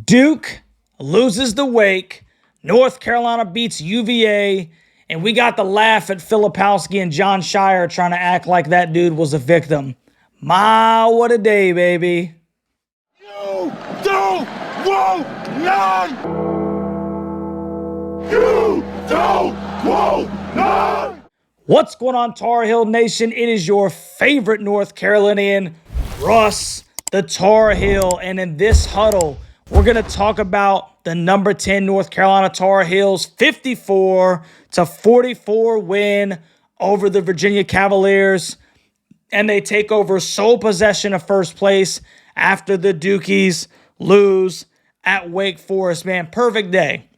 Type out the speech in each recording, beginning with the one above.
Duke loses the Wake. North Carolina beats UVA. And we got the laugh at Filipowski and John Shire trying to act like that dude was a victim. My, what a day, baby. You don't want none! You don't want none! What's going on, Tar Heel Nation? It is your favorite North Carolinian, Russ, the Tar Heel. And in this huddle, we're going to talk about the number 10 North Carolina Tar Heels 54-44 win over the Virginia Cavaliers. And they take over sole possession of first place after the Dukies lose at Wake Forest. Man, perfect day.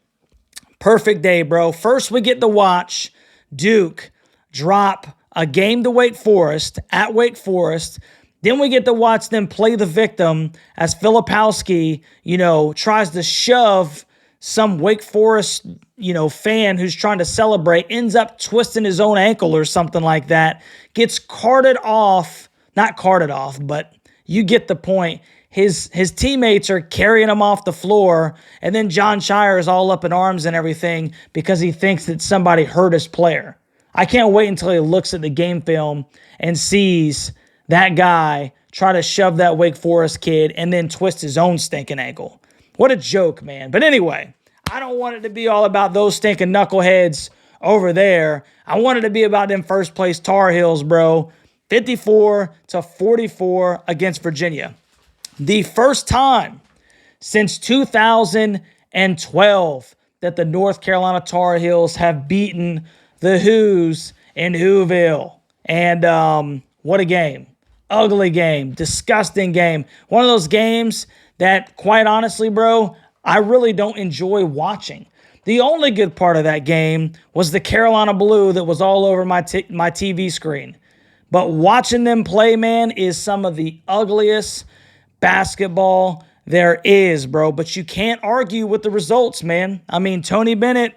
Perfect day, bro. First, we get to watch Duke drop a game to Wake Forest at Wake Forest. Then we get to watch them play the victim as Filipowski, tries to shove some Wake Forest, fan who's trying to celebrate, ends up twisting his own ankle or something like that, gets carted off, not carted off, but you get the point. His teammates are carrying him off the floor, and then John Shire is all up in arms and everything because he thinks that somebody hurt his player. I can't wait until he looks at the game film and sees that guy try to shove that Wake Forest kid and then twist his own stinking ankle. What a joke, man. But anyway, I don't want it to be all about those stinking knuckleheads over there. I want it to be about them first place Tar Heels, bro. 54-44 against Virginia. The first time since 2012 that the North Carolina Tar Heels have beaten the Hoos in Whoville. And what a game. Ugly game. Disgusting game. One of those games that, quite honestly, bro, I really don't enjoy watching. The only good part of that game was the Carolina blue that was all over my TV screen. But watching them play, man, is some of the ugliest basketball there is, bro. But you can't argue with the results, man. I mean, Tony Bennett,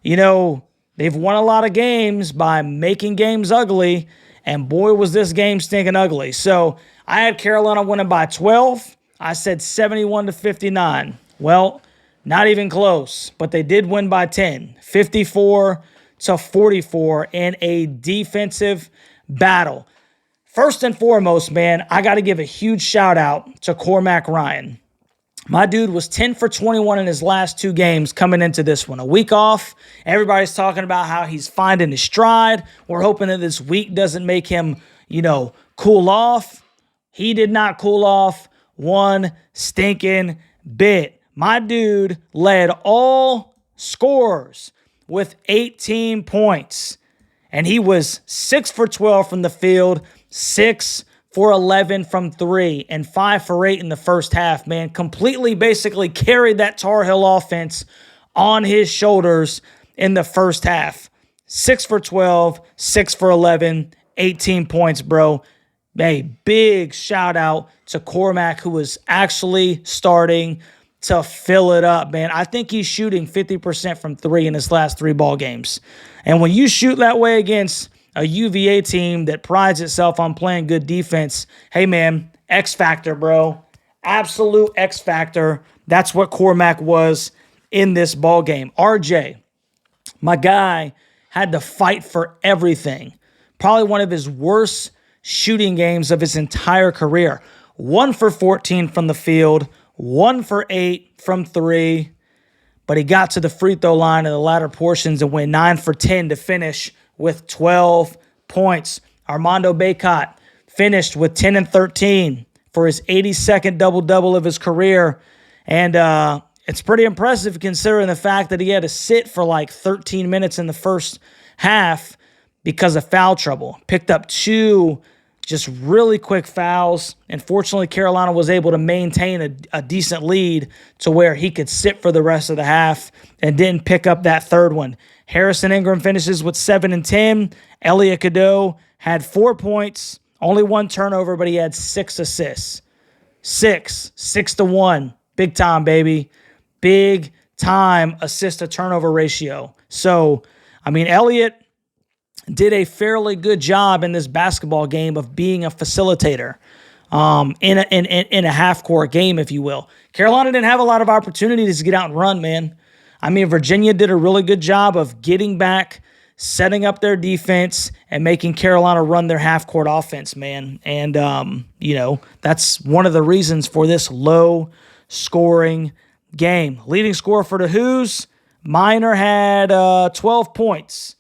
they've won a lot of games by making games ugly. And boy, was this game stinking ugly. So I had Carolina winning by 12. I said 71-59. Well, not even close, but they did win by 10. 54-44 in a defensive battle. First and foremost, man, I got to give a huge shout out to Cormac Ryan. My dude was 10 for 21 in his last two games coming into this one. A week off. Everybody's talking about how he's finding his stride. We're hoping that this week doesn't make him, cool off. He did not cool off one stinking bit. My dude led all scorers with 18 points. And he was 6 for 12 from the field, 6 for 11 from 3, and 5 for 8 in the first half, man. Completely basically carried that Tar Heel offense on his shoulders in the first half. 6 for 12, 6 for 11, 18 points, bro. Hey, big shout out to Cormac, who was actually starting to fill it up, man. I think he's shooting 50% from 3 in his last 3 ball games. And when you shoot that way against a UVA team that prides itself on playing good defense, hey, man, X Factor, bro. Absolute X Factor. That's what Cormac was in this ball game. RJ, my guy, had to fight for everything. Probably one of his worst shooting games of his entire career. 1 for 14 from the field, 1 for 8 from 3. But he got to the free throw line in the latter portions and went 9 for 10 to finish with 12 points. Armando Bacot finished with 10 and 13 for his 82nd double-double of his career. And it's pretty impressive considering the fact that he had to sit for like 13 minutes in the first half because of foul trouble. Picked up 2 just really quick fouls. And fortunately, Carolina was able to maintain a decent lead to where he could sit for the rest of the half and didn't pick up that third one. Harrison Ingram finishes with 7 and 10. Elliot Cadeau had 4 points, only 1 turnover, but he had 6 assists. 6-1. Big time, baby. Big time assist to turnover ratio. So, Elliot did a fairly good job in this basketball game of being a facilitator. in a half-court game, if you will. Carolina didn't have a lot of opportunities to get out and run, man. I mean, Virginia did a really good job of getting back, setting up their defense, and making Carolina run their half-court offense, man. And, that's one of the reasons for this low-scoring game. Leading scorer for the Hoos, Minor had 12 points.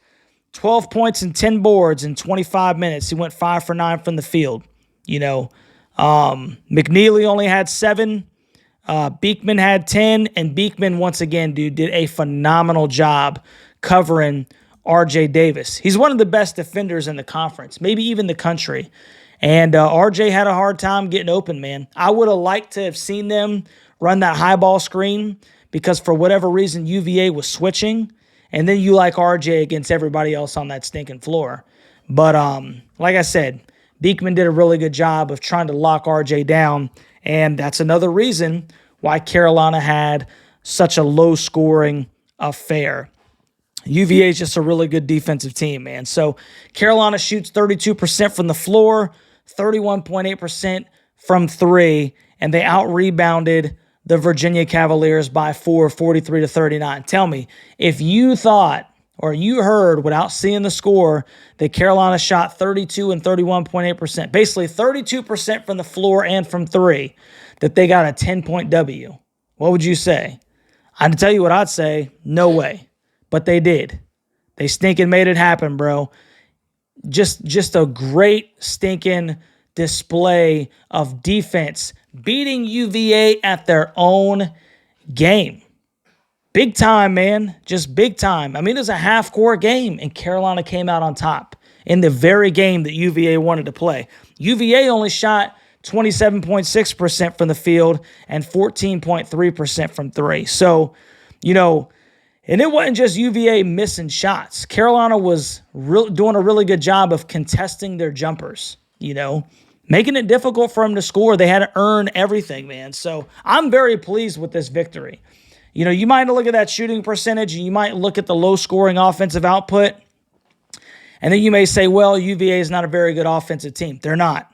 12 points and 10 boards in 25 minutes. He went 5 for 9 from the field. McNeely only had 7. Beekman had 10, and Beekman, once again, dude, did a phenomenal job covering RJ Davis. He's one of the best defenders in the conference, maybe even the country. And RJ had a hard time getting open, man. I would have liked to have seen them run that high ball screen because for whatever reason, UVA was switching, and then you like RJ against everybody else on that stinking floor. But like I said, Beekman did a really good job of trying to lock RJ down, and that's another reason why Carolina had such a low-scoring affair. UVA is just a really good defensive team, man. So Carolina shoots 32% from the floor, 31.8% from 3, and they out-rebounded the Virginia Cavaliers by 4, 43-39. Tell me, if you thought or you heard without seeing the score that Carolina shot 32 and 31.8%, basically 32% from the floor and from 3, that they got a 10-point W, what would you say? I'd tell you what I'd say, no way. But they did. They stinking made it happen, bro. Just a great stinking display of defense, beating UVA at their own game. Big time, man. Just big time. I mean, it was a half-court game, and Carolina came out on top in the very game that UVA wanted to play. UVA only shot 27.6% from the field and 14.3% from 3. So, and it wasn't just UVA missing shots. Carolina was doing a really good job of contesting their jumpers, making it difficult for them to score. They had to earn everything, man. So I'm very pleased with this victory. You might look at that shooting percentage, and you might look at the low-scoring offensive output, and then you may say, well, UVA is not a very good offensive team. They're not.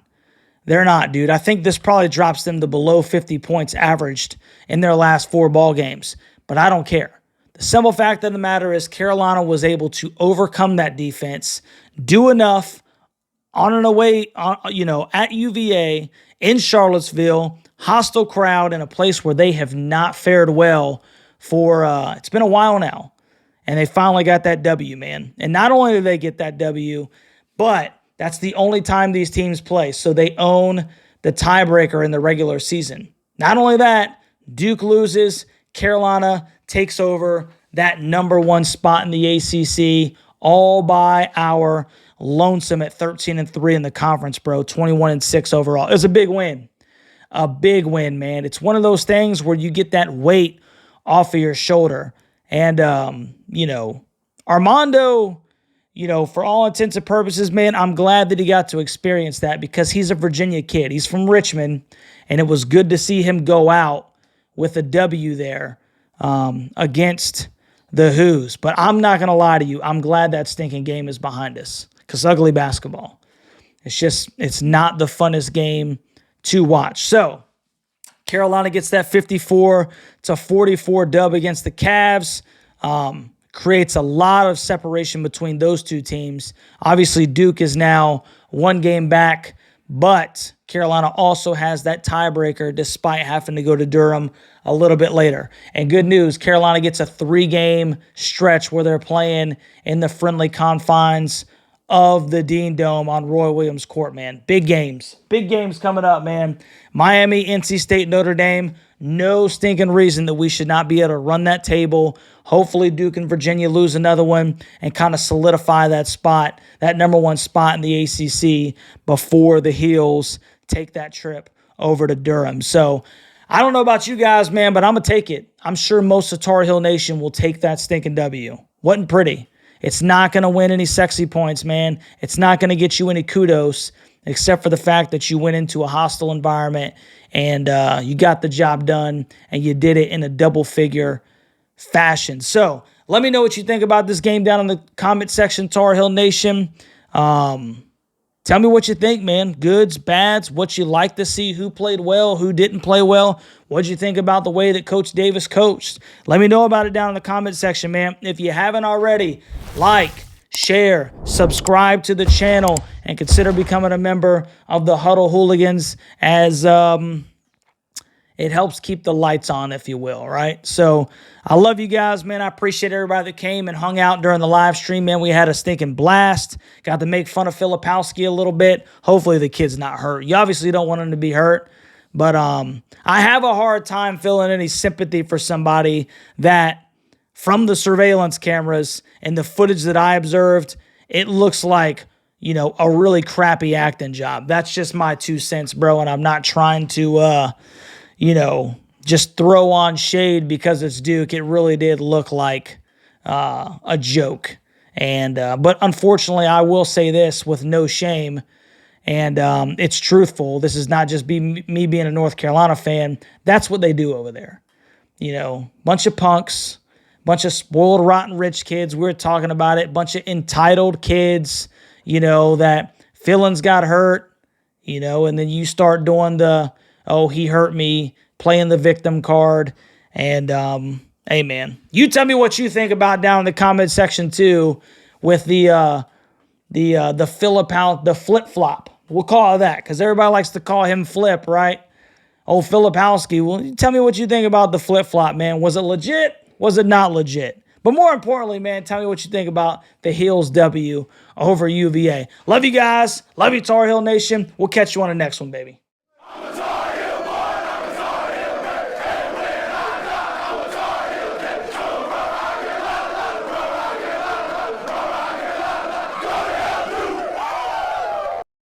They're not, dude. I think this probably drops them to below 50 points averaged in their last 4 ball games, but I don't care. The simple fact of the matter is Carolina was able to overcome that defense, do enough on and away, at UVA, in Charlottesville, hostile crowd in a place where they have not fared well for, it's been a while now, and they finally got that W, man. And not only did they get that W, but that's the only time these teams play, so they own the tiebreaker in the regular season. Not only that, Duke loses, Carolina takes over that number 1 spot in the ACC, all by our lonesome at 13-3 in the conference, bro. 21-6 overall. It was a big win. A big win, man. It's one of those things where you get that weight off of your shoulder. And, Armando, for all intents and purposes, man, I'm glad that he got to experience that because he's a Virginia kid. He's from Richmond, and it was good to see him go out with a W there against the Hoos. But I'm not going to lie to you. I'm glad that stinking game is behind us because ugly basketball. It's not the funnest game to watch. So Carolina gets that 54-44 dub against the Cavs. Creates a lot of separation between those two teams. Obviously, Duke is now 1 game back, but Carolina also has that tiebreaker despite having to go to Durham a little bit later. And good news, Carolina gets a 3-game stretch where they're playing in the friendly confines of the Dean Dome on Roy Williams Court, man. Big games. Big games coming up, man. Miami, NC State, Notre Dame. No stinking reason that we should not be able to run that table. Hopefully Duke and Virginia lose another one and kind of solidify that spot, that number 1 spot in the ACC before the Heels take that trip over to Durham. So I don't know about you guys, man, but I'm going to take it. I'm sure most of Tar Heel Nation will take that stinking W. Wasn't pretty. It's not going to win any sexy points, man. It's not going to get you any kudos, except for the fact that you went into a hostile environment and you got the job done and you did it in a double-figure fashion. So let me know what you think about this game down in the comment section, Tar Heel Nation. Tell me what you think, man. Goods, bads, what you like to see, who played well, who didn't play well. What'd you think about the way that Coach Davis coached? Let me know about it down in the comment section, man. If you haven't already, like, share, subscribe to the channel, and consider becoming a member of the Huddle Hooligans as it helps keep the lights on, if you will, right? So I love you guys, man. I appreciate everybody that came and hung out during the live stream, man. We had a stinking blast. Got to make fun of Filipowski a little bit. Hopefully the kid's not hurt. You obviously don't want him to be hurt, but I have a hard time feeling any sympathy for somebody that, from the surveillance cameras and the footage that I observed, it looks like, you know, a really crappy acting job. That's just my 2 cents, bro, and I'm not trying to you know, just throw on shade because it's Duke. It really did look like a joke. And but unfortunately, I will say this with no shame, and it's truthful. This is not just me being a North Carolina fan. That's what they do over there. You know, bunch of punks, bunch of spoiled, rotten, rich kids. We were talking about it. Bunch of entitled kids, you know, that feelings got hurt, you know, and then you start doing the, oh, he hurt me, playing the victim card. And, hey, man, you tell me what you think about down in the comment section, too, with the flip-flop. We'll call it that, because everybody likes to call him Flip, right? Oh, Filipowski. Well, tell me what you think about the flip-flop, man. Was it legit? Was it not legit? But more importantly, man, tell me what you think about the Heels W over UVA. Love you guys. Love you, Tar Heel Nation. We'll catch you on the next one, baby.